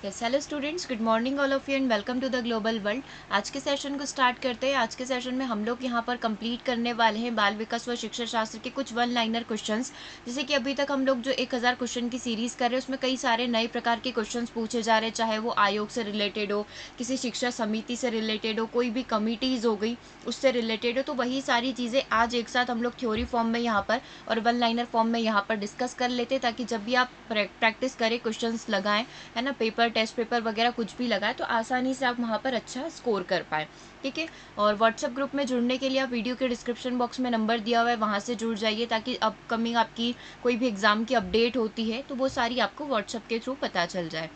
Yes hello students, good morning all of you and welcome to the global world. आज के session को start करते हैं। आज के सेशन में हम लोग यहाँ पर कंप्लीट करने वाले हैं बाल विकास व शिक्षा शास्त्र के कुछ वन लाइनर क्वेश्चंस। जैसे कि अभी तक हम लोग जो 1000 क्वेश्चन की सीरीज कर रहे हैं उसमें कई सारे नए प्रकार के क्वेश्चंस पूछे जा रहे हैं, चाहे वो आयोग से रिलेटेड हो, किसी शिक्षा समिति से रिलेटेड हो, कोई भी कमिटीज़ हो गई उससे रिलेटेड हो। तो वही सारी चीज़ें आज एक साथ हम लोग थ्योरी फॉर्म में यहाँ पर और वन लाइनर फॉर्म में यहाँ पर डिस्कस कर लेते हैं, ताकि जब भी आप प्रैक्टिस करें, क्वेश्चन लगाएं, है ना, पेपर टेस्ट पेपर वगैरह कुछ भी लगाए तो आसानी से आप वहाँ पर अच्छा स्कोर कर पाए। ठीक है। और व्हाट्सएप ग्रुप में जुड़ने के लिए आप वीडियो के डिस्क्रिप्शन बॉक्स में नंबर दिया हुआ है, वहाँ से जुड़ जाइए, ताकि अपकमिंग आपकी कोई भी एग्जाम की अपडेट होती है तो वो सारी आपको व्हाट्सएप के थ्रू पता चल जाए।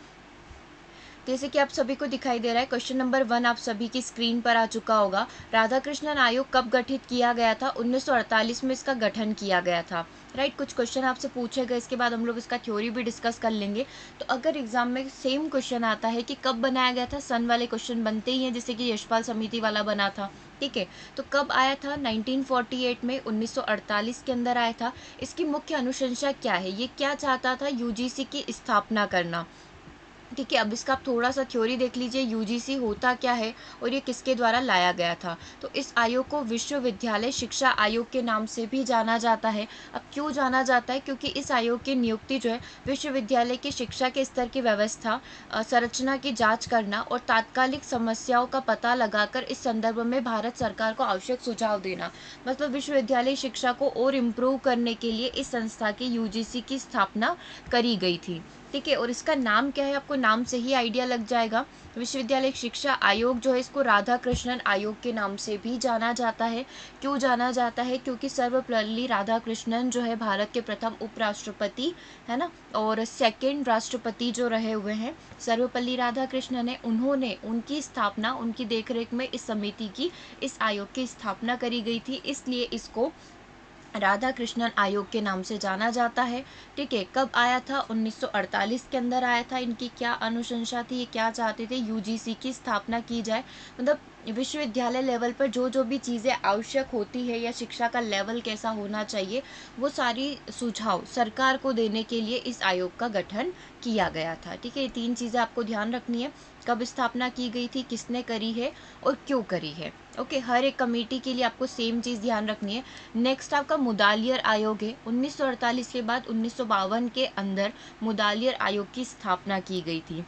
जैसे कि आप सभी को दिखाई दे रहा है, क्वेश्चन नंबर 1 आप सभी की स्क्रीन पर आ चुका होगा। राधाकृष्णन आयोग कब गठित किया गया था? 1948 में इसका गठन किया गया था। राइट, कुछ क्वेश्चन आपसे पूछे गए, इसके बाद हम लोग इसका थ्योरी भी डिस्कस कर लेंगे। तो अगर एग्जाम में सेम क्वेश्चन आता है कि कब बनाया गया था, सन वाले क्वेश्चन बनते ही हैं, जैसे कि यशपाल समिति वाला बना था। ठीक है, तो कब आया था? 1948 में, 1948 के अंदर आया था। इसकी मुख्य अनुशंसा क्या है? ये क्या चाहता था? यूजीसी की स्थापना करना। ठीक है, अब इसका आप थोड़ा सा थ्योरी देख लीजिए, यूजीसी होता क्या है और ये किसके द्वारा लाया गया था। तो इस आयोग को विश्वविद्यालय शिक्षा आयोग के नाम से भी जाना जाता है। अब क्यों जाना जाता है? क्योंकि इस आयोग की नियुक्ति जो है विश्वविद्यालय की शिक्षा के स्तर की व्यवस्था, संरचना की जांच करना और तात्कालिक समस्याओं का पता लगाकर इस संदर्भ में भारत सरकार को आवश्यक सुझाव देना, मतलब विश्वविद्यालय शिक्षा को और इम्प्रूव करने के लिए इस संस्था की यूजीसी की स्थापना करी गई थी। ठीक है, और इसका नाम क्या है? आपको नाम से ही आइडिया लग जाएगा। विश्वविद्यालय शिक्षा आयोग जो है इसको राधा कृष्णन आयोग के नाम से भी जाना जाता है। क्यों जाना जाता है? क्योंकि सर्वपल्ली राधाकृष्णन जो है भारत के प्रथम उपराष्ट्रपति, है ना, और सेकंड राष्ट्रपति जो रहे हुए हैं सर्वपल्ली राधाकृष्णन है, उन्होंने उनकी स्थापना, उनकी देखरेख में इस समिति की, इस आयोग की स्थापना करी गई थी, इसलिए इसको राधा कृष्णन आयोग के नाम से जाना जाता है। ठीक है, कब आया था? 1948 के अंदर आया था। इनकी क्या अनुशंसा थी? ये क्या चाहते थे? यूजीसी की स्थापना की जाए, मतलब विश्वविद्यालय लेवल पर जो जो भी चीज़ें आवश्यक होती है या शिक्षा का लेवल कैसा होना चाहिए, वो सारी सुझाव सरकार को देने के लिए इस आयोग का गठन किया गया था। ठीक है, ये 3 चीज़ें आपको ध्यान रखनी है। कब स्थापना की गई थी, किसने करी है और क्यों करी है। ओके, हर एक कमेटी के लिए आपको सेम चीज़ ध्यान रखनी है। नेक्स्ट आपका मुदालियर आयोग है। 1948 के बाद 1952 के अंदर मुदालियर आयोग की स्थापना की गई थी।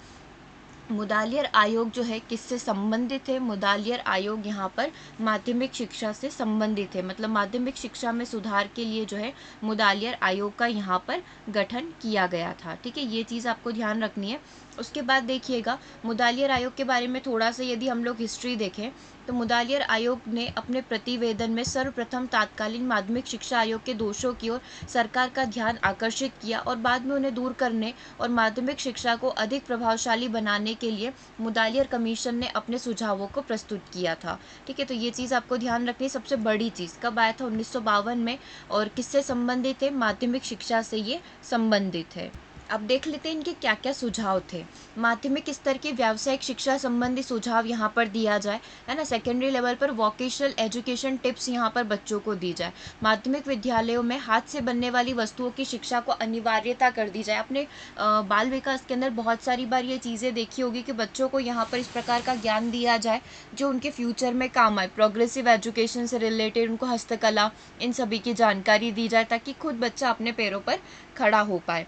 मुदालियर आयोग जो है किससे संबंधित है? मुदालियर आयोग यहाँ पर माध्यमिक शिक्षा से संबंधित है, मतलब माध्यमिक शिक्षा में सुधार के लिए जो है मुदालियर आयोग का यहाँ पर गठन किया गया था। ठीक है, ये चीज़ आपको ध्यान रखनी है। उसके बाद देखिएगा, मुदालियर आयोग के बारे में थोड़ा सा यदि हम लोग हिस्ट्री देखें तो मुदालियर आयोग ने अपने प्रतिवेदन में सर्वप्रथम तात्कालीन माध्यमिक शिक्षा आयोग के दोषों की ओर सरकार का ध्यान आकर्षित किया और बाद में उन्हें दूर करने और माध्यमिक शिक्षा को अधिक प्रभावशाली बनाने के लिए मुदालियर कमीशन ने अपने सुझावों को प्रस्तुत किया था। ठीक है, तो ये चीज़ आपको ध्यान रखनी है। सबसे बड़ी चीज़, कब आया था? 1952 में, और किससे संबंधित है? माध्यमिक शिक्षा से ये संबंधित है। अब देख लेते हैं इनके क्या क्या सुझाव थे। माध्यमिक स्तर की व्यावसायिक शिक्षा संबंधी सुझाव यहाँ पर दिया जाए, है ना। सेकेंडरी लेवल पर वोकेशनल एजुकेशन टिप्स यहाँ पर बच्चों को दी जाए। माध्यमिक विद्यालयों में हाथ से बनने वाली वस्तुओं की शिक्षा को अनिवार्यता कर दी जाए। अपने बाल विकास के अंदर बहुत सारी बार ये चीज़ें देखी होगी कि बच्चों को यहाँ पर इस प्रकार का ज्ञान दिया जाए जो उनके फ्यूचर में काम आए। प्रोग्रेसिव एजुकेशन से रिलेटेड उनको हस्तकला, इन सभी की जानकारी दी जाए, ताकि खुद बच्चा अपने पैरों पर खड़ा हो पाए।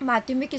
माध्यमिक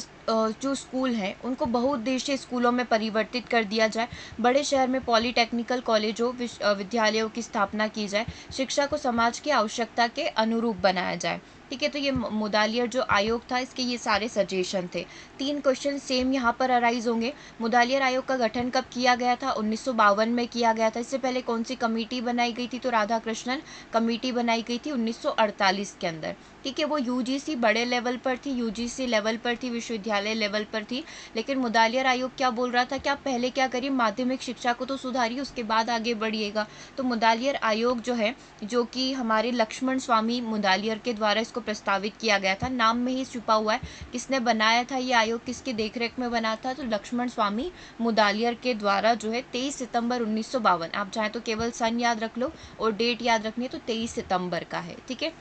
जो स्कूल हैं उनको बहुउद्देशीय स्कूलों में परिवर्तित कर दिया जाए। बड़े शहर में पॉलीटेक्निकल कॉलेजों, विद्यालयों की स्थापना की जाए। शिक्षा को समाज की आवश्यकता के अनुरूप बनाया जाए। ठीक है, तो ये मुदालियर जो आयोग था इसके ये सारे सजेशन थे। 3 क्वेश्चन सेम यहाँ पर अराइज होंगे। मुदालियर आयोग का गठन कब किया गया था? 1952 में किया गया था। इससे पहले कौन सी कमेटी बनाई गई थी? तो राधाकृष्णन कमेटी बनाई गई थी 1948 के अंदर। ठीक है, वो यूजीसी बड़े लेवल पर थी, यूजीसी लेवल पर थी, विश्वविद्यालय लेवल पर थी। लेकिन मुदालियर आयोग क्या बोल रहा था कि आप पहले क्या करिए, माध्यमिक शिक्षा को तो सुधारिए, उसके बाद आगे बढ़िएगा। तो मुदालियर आयोग जो है, जो कि हमारे लक्ष्मण स्वामी मुदालियर के द्वारा इसको प्रस्तावित किया गया था, नाम में ही छुपा हुआ है किसने बनाया था ये आयोग, किसकी देखरेख में बना था? तो लक्ष्मण स्वामी मुदालियर के द्वारा जो है 23 सितंबर 1952, आप चाहे तो केवल सन याद रख लो और डेट याद रखनी है तो 23 सितंबर का है। ठीक है,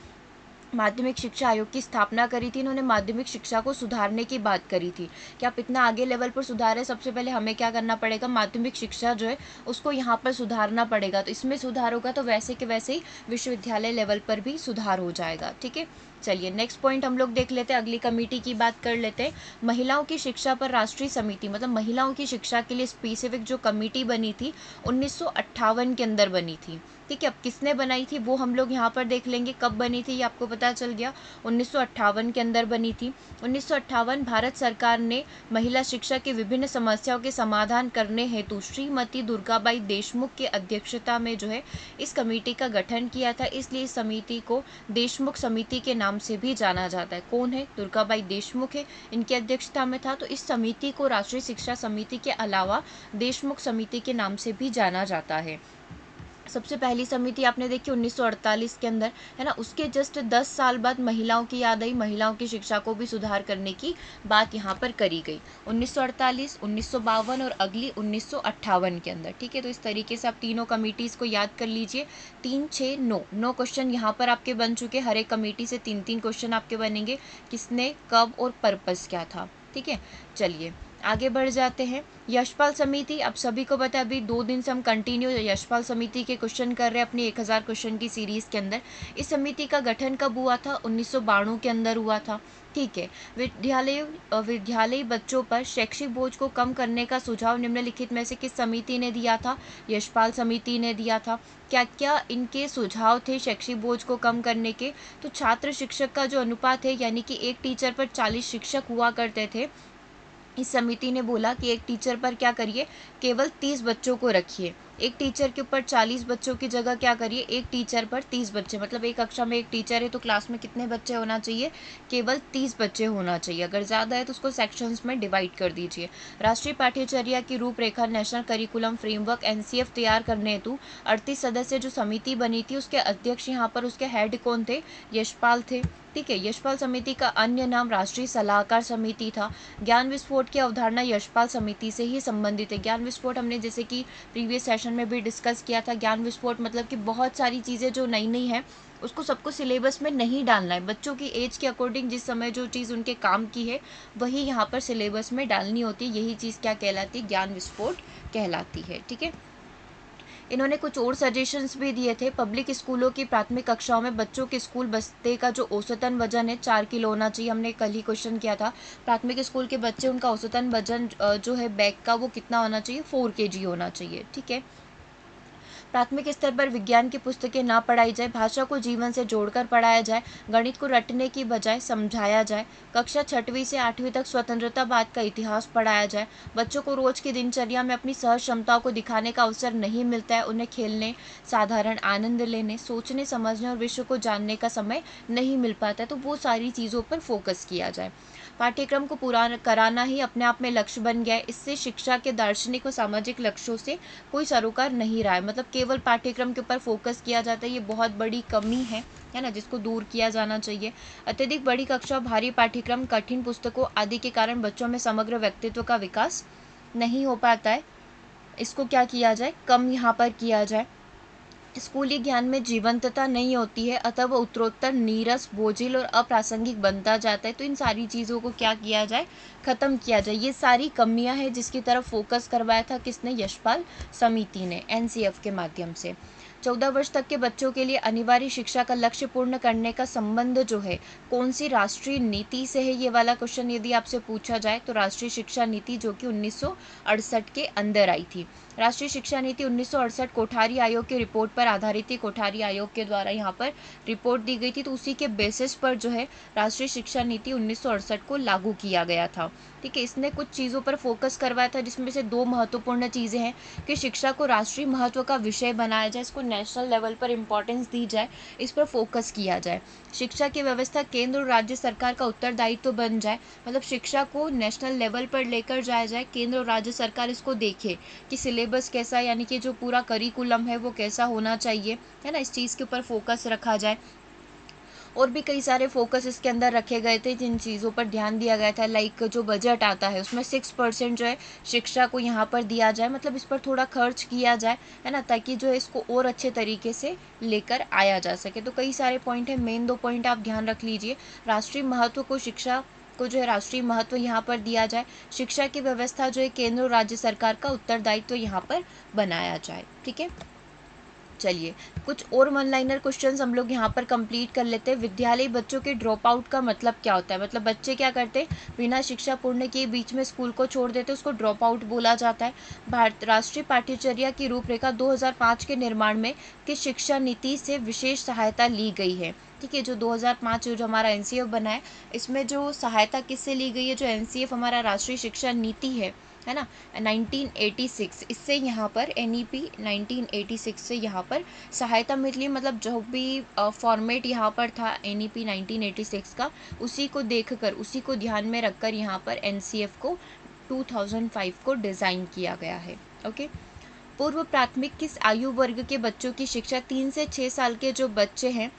माध्यमिक शिक्षा आयोग की स्थापना करी थी। इन्होंने माध्यमिक शिक्षा को सुधारने की बात करी थी कि आप इतना आगे लेवल पर सुधारे, सबसे पहले हमें क्या करना पड़ेगा, माध्यमिक शिक्षा जो है उसको यहाँ पर सुधारना पड़ेगा। तो इसमें सुधार होगा तो वैसे के वैसे ही विश्वविद्यालय लेवल पर भी सुधार हो जाएगा। ठीक है, चलिए नेक्स्ट पॉइंट हम लोग देख लेते हैं, अगली कमेटी की बात कर लेते हैं। महिलाओं की शिक्षा पर राष्ट्रीय समिति, मतलब महिलाओं की शिक्षा के लिए स्पेसिफिक जो कमेटी बनी थी 1958 के अंदर बनी थी। ठीक है, अब किसने बनाई थी वो हम लोग यहाँ पर देख लेंगे, कब बनी थी ये आपको पता चल गया, 1958 के अंदर बनी थी। 1958 भारत सरकार ने महिला शिक्षा की विभिन्न समस्याओं के समाधान करने हेतु श्रीमती दुर्गाबाई देशमुख की अध्यक्षता में जो है इस कमेटी का गठन किया था, इसलिए इस समिति को देशमुख समिति के नाम से भी जाना जाता है। कौन है, दुर्गाबाई देशमुख है, इनकी अध्यक्षता में था। तो इस समिति को राष्ट्रीय शिक्षा समिति के अलावा देशमुख समिति के नाम से भी जाना जाता है। सबसे पहली समिति आपने देखी 1948 के अंदर, है ना, उसके जस्ट 10 साल बाद महिलाओं की याद आई, महिलाओं की शिक्षा को भी सुधार करने की बात यहाँ पर करी गई 1948, 1952 और अगली 1958 के अंदर। ठीक है, तो इस तरीके से आप तीनों कमिटीज़ को याद कर लीजिए। 3, 6, 9 क्वेश्चन यहाँ पर आपके बन चुके, हर एक कमेटी से 3-3 क्वेश्चन आपके बनेंगे, किसने, कब और पर्पस क्या था। ठीक है, चलिए आगे बढ़ जाते हैं। यशपाल समिति, अब सभी को पता है, अभी 2 दिन से हम कंटिन्यू यशपाल समिति के क्वेश्चन कर रहे हैं अपनी 1000 क्वेश्चन की सीरीज के अंदर। इस समिति का गठन कब हुआ था, 1992 के अंदर हुआ था। ठीक है, विद्यालयी बच्चों पर शैक्षिक बोझ को कम करने का सुझाव निम्नलिखित में से किस समिति ने दिया था, यशपाल समिति ने दिया था। क्या क्या इनके सुझाव थे शैक्षिक बोझ को कम करने के, तो छात्र शिक्षक का जो अनुपात है, यानी कि एक टीचर पर 40 शिक्षक हुआ करते थे, इस समिति ने बोला कि एक टीचर पर क्या करिए, केवल 30 बच्चों को रखिए। एक टीचर के ऊपर 40 बच्चों की जगह क्या करिए, एक टीचर पर 30 बच्चे, मतलब एक कक्षा में एक टीचर है तो क्लास में कितने बच्चे होना चाहिए, केवल 30 बच्चे होना चाहिए। अगर ज़्यादा है तो उसको सेक्शंस में डिवाइड कर दीजिए। राष्ट्रीय पाठ्यचर्या की रूपरेखा नेशनल करिकुलम फ्रेमवर्क NCF तैयार करने हेतु 38 सदस्य जो समिति बनी थी, उसके अध्यक्ष यहाँ पर उसके हेड कौन थे, यशपाल थे। ठीक है, यशपाल समिति का अन्य नाम राष्ट्रीय सलाहकार समिति था। ज्ञान विस्फोट की अवधारणा यशपाल समिति से ही संबंधित है। ज्ञान विस्फोट हमने जैसे कि प्रीवियस सेशन में भी डिस्कस किया था। ज्ञान विस्फोट मतलब कि बहुत सारी चीज़ें जो नई नई है उसको सबको सिलेबस में नहीं डालना है, बच्चों की एज के अकॉर्डिंग जिस समय जो चीज़ उनके काम की है वही यहाँ पर सिलेबस में डालनी होती है। यही चीज़ क्या कहलाती है, ज्ञान विस्फोट कहलाती है। ठीक है, इन्होंने कुछ और सजेशंस भी दिए थे। पब्लिक स्कूलों की प्राथमिक कक्षाओं में बच्चों के स्कूल बस्ते का जो औसतन वजन है 4 किलो होना चाहिए। हमने कल ही क्वेश्चन किया था, प्राथमिक स्कूल के बच्चे उनका औसतन वजन जो है बैग का वो कितना होना चाहिए, 4 kg होना चाहिए। ठीक है, प्राथमिक स्तर पर विज्ञान की पुस्तकें ना पढ़ाई जाए, भाषा को जीवन से जोड़कर पढ़ाया जाए, गणित को रटने की बजाय समझाया जाए। कक्षा 6वीं से 8वीं तक स्वतंत्रता बाद का इतिहास पढ़ाया जाए। बच्चों को रोज की दिनचर्या में अपनी सहज क्षमताओं को दिखाने का अवसर नहीं मिलता है, उन्हें खेलने, साधारण आनंद लेने, सोचने समझने और विश्व को जानने का समय नहीं मिल पाता है, तो वो सारी चीज़ों पर फोकस किया जाए। पाठ्यक्रम को पूरा कराना ही अपने आप में लक्ष्य बन गया है। इससे शिक्षा के दार्शनिक और सामाजिक लक्ष्यों से कोई सरोकार नहीं रहा है, मतलब केवल पाठ्यक्रम के ऊपर फोकस किया जाता है, ये बहुत बड़ी कमी है ना, जिसको दूर किया जाना चाहिए। अत्यधिक बड़ी कक्षा, भारी पाठ्यक्रम, कठिन पुस्तकों आदि के कारण बच्चों में समग्र व्यक्तित्व का विकास नहीं हो पाता है, इसको क्या किया जाए, कम यहाँ पर किया जाए। स्कूली ज्ञान में जीवंतता नहीं होती है, अतः वह उत्तरोत्तर नीरस, बोझिल और अप्रासंगिक बनता जाता है। तो इन सारी चीज़ों को क्या किया जाए, ख़त्म किया जाए। ये सारी कमियां हैं जिसकी तरफ फोकस करवाया था किसने, यशपाल समिति ने NCF के माध्यम से। 14 वर्ष तक के बच्चों के लिए अनिवार्य शिक्षा का लक्ष्य पूर्ण करने का संबंध जो है कौन सी राष्ट्रीय नीति से है, ये वाला क्वेश्चन यदि आपसे पूछा जाए तो राष्ट्रीय शिक्षा नीति जो कि 1968 के अंदर आई थी। राष्ट्रीय शिक्षा नीति 1968 कोठारी आयोग की रिपोर्ट पर आधारित थी। कोठारी आयोग के द्वारा यहाँ पर रिपोर्ट दी गई थी, तो उसी के बेसिस पर जो है राष्ट्रीय शिक्षा नीति 1968 को लागू किया गया था। ठीक है, इसने कुछ चीज़ों पर फोकस करवाया था, जिसमें से 2 महत्वपूर्ण चीज़ें हैं कि शिक्षा को राष्ट्रीय महत्व का विषय बनाया जाए, इसको नेशनल लेवल पर इम्पोर्टेंस दी जाए, इस पर फोकस किया जाए। शिक्षा की व्यवस्था केंद्र और राज्य सरकार का उत्तरदायित्व बन जाए, मतलब शिक्षा को नेशनल लेवल पर लेकर जाया जाए, केंद्र और राज्य सरकार इसको देखे कि सिलेबस कैसा, यानी कि जो पूरा करिकुलम है वो कैसा होना चाहिए, है ना, इस चीज़ के ऊपर फोकस रखा जाए। और भी कई सारे फोकस इसके अंदर रखे गए थे जिन चीज़ों पर ध्यान दिया गया था, लाइक जो बजट आता है उसमें 6% जो है शिक्षा को यहाँ पर दिया जाए, मतलब इस पर थोड़ा खर्च किया जाए, है ना, ताकि जो है इसको और अच्छे तरीके से लेकर आया जा सके। तो कई सारे पॉइंट हैं, मेन 2 पॉइंट आप ध्यान रख लीजिए। राष्ट्रीय महत्व को, शिक्षा को जो है राष्ट्रीय महत्व यहाँ पर दिया जाए। शिक्षा की व्यवस्था जो है केंद्र और राज्य सरकार का उत्तरदायित्व यहाँ पर बनाया जाए। ठीक है, चलिए कुछ और वन लाइनर क्वेश्चंस हम लोग यहाँ पर कंप्लीट कर लेते हैं। विद्यालय बच्चों के ड्रॉप आउट का मतलब क्या होता है? मतलब बच्चे क्या करते हैं, बिना शिक्षा पूर्ण किए बीच में स्कूल को छोड़ देते, उसको ड्रॉप आउट बोला जाता है। भारत राष्ट्रीय पाठ्यचर्या की रूपरेखा 2005 के निर्माण में किस शिक्षा नीति से विशेष सहायता ली गई है? ठीक है, जो 2005 जो हमारा एनसीएफ बना है, इसमें जो सहायता किससे ली गई है? जो एनसीएफ हमारा राष्ट्रीय शिक्षा नीति है ना, 1986, इससे यहाँ पर एनईपी 1986 से यहाँ पर सहायता मिली। मतलब जो भी फॉर्मेट यहाँ पर था एनईपी 1986 का, उसी को देखकर, उसी को ध्यान में रखकर यहाँ पर एनसीएफ को 2005 को डिज़ाइन किया गया है। ओके, पूर्व प्राथमिक किस आयु वर्ग के बच्चों की शिक्षा? 3 से 6 साल के जो बच्चे हैं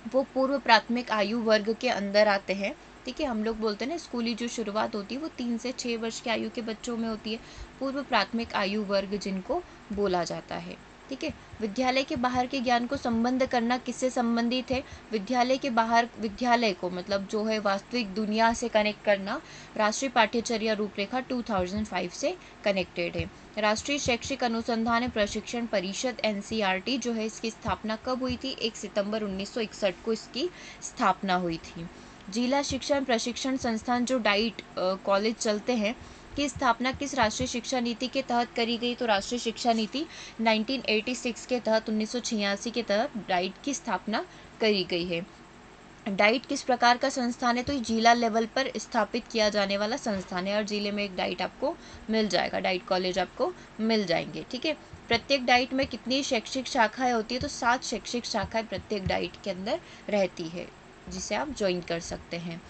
वो पूर्व प्राथमिक आयु वर्ग के अंदर आते हैं। ठीक है, हम लोग बोलते हैं ना स्कूली जो शुरुआत होती है वो 3 से 6 वर्ष की आयु के बच्चों में होती है, पूर्व प्राथमिक आयु वर्ग जिनको बोला जाता है। ठीक है, विद्यालय के बाहर के ज्ञान को संबंध करना किससे संबंधित है? विद्यालय के बाहर, विद्यालय को मतलब जो है वास्तविक दुनिया से कनेक्ट करना राष्ट्रीय पाठ्यचर्या रूपरेखा 2005 से कनेक्टेड है। राष्ट्रीय शैक्षिक अनुसंधान एवं प्रशिक्षण परिषद एनसीईआरटी जो है, इसकी स्थापना कब हुई थी? 1 सितंबर 1961 को इसकी स्थापना हुई थी। जिला शिक्षण प्रशिक्षण संस्थान जो डाइट कॉलेज चलते हैं, की स्थापना किस राष्ट्रीय शिक्षा नीति के तहत करी गई? तो राष्ट्रीय शिक्षा नीति 1986 के तहत, 1986 के तहत डाइट की स्थापना करी गई है। डाइट किस प्रकार का संस्थान है? तो ये जिला लेवल पर स्थापित किया जाने वाला संस्थान है, और जिले में एक डाइट आपको मिल जाएगा, डाइट कॉलेज आपको मिल जाएंगे। ठीक है, प्रत्येक डाइट में कितनी शैक्षिक शाखाएं होती है? तो 7 शैक्षिक शाखाएं प्रत्येक डाइट के अंदर रहती है, जिसे आप ज्वाइन कर सकते हैं।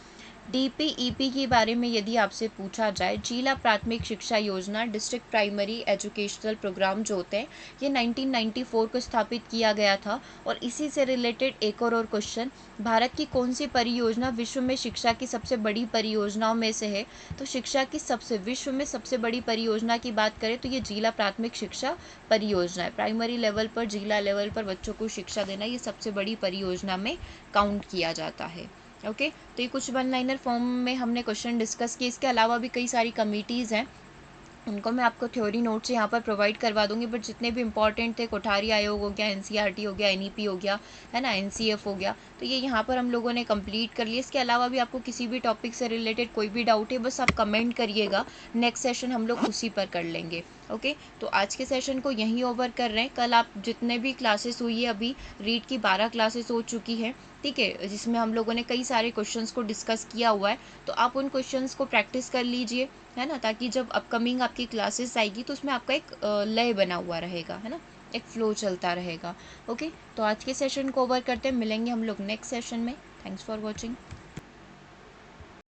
डीपीईपी के बारे में यदि आपसे पूछा जाए, जिला प्राथमिक शिक्षा योजना, डिस्ट्रिक्ट प्राइमरी एजुकेशनल प्रोग्राम जो होते हैं, ये 1994 को स्थापित किया गया था। और इसी से रिलेटेड एक और क्वेश्चन, भारत की कौन सी परियोजना विश्व में शिक्षा की सबसे बड़ी परियोजनाओं में से है? तो शिक्षा की सबसे, विश्व में सबसे बड़ी परियोजना की बात करें तो ये जिला प्राथमिक शिक्षा परियोजना है। प्राइमरी लेवल पर, जिला लेवल पर बच्चों को शिक्षा देना, ये सबसे बड़ी परियोजना में काउंट किया जाता है। ओके, तो ये कुछ वन लाइनर फॉर्म में हमने क्वेश्चन डिस्कस किए। इसके अलावा भी कई सारी कमिटीज़ हैं, उनको मैं आपको थ्योरी नोट्स यहाँ पर प्रोवाइड करवा दूंगी, बट जितने भी इंपॉर्टेंट थे, कोठारी आयोग हो गया, एनसीईआरटी हो गया, एनईपी हो गया, है ना, एनसीएफ हो गया, तो ये यहाँ पर हम लोगों ने कंप्लीट कर लिया। इसके अलावा भी आपको किसी भी टॉपिक से रिलेटेड कोई भी डाउट है, बस आप कमेंट करिएगा, नेक्स्ट सेशन हम लोग उसी पर कर लेंगे। ओके, तो आज के सेशन को यहीं ओवर कर रहे हैं। कल आप जितने भी क्लासेस हुई है, अभी रीड की 12 क्लासेस हो चुकी है, ठीक है, जिसमें हम लोगों ने कई सारे क्वेश्चंस को डिस्कस किया हुआ है, तो आप उन क्वेश्चंस को प्रैक्टिस कर लीजिए, है ना, ताकि जब अपकमिंग आपकी क्लासेस आएगी तो उसमें आपका एक लय बना हुआ रहेगा, है ना, एक फ्लो चलता रहेगा। ओके, तो आज के सेशन को ओवर करते हैं, मिलेंगे हम लोग नेक्स्ट सेशन में। Thanks for watching.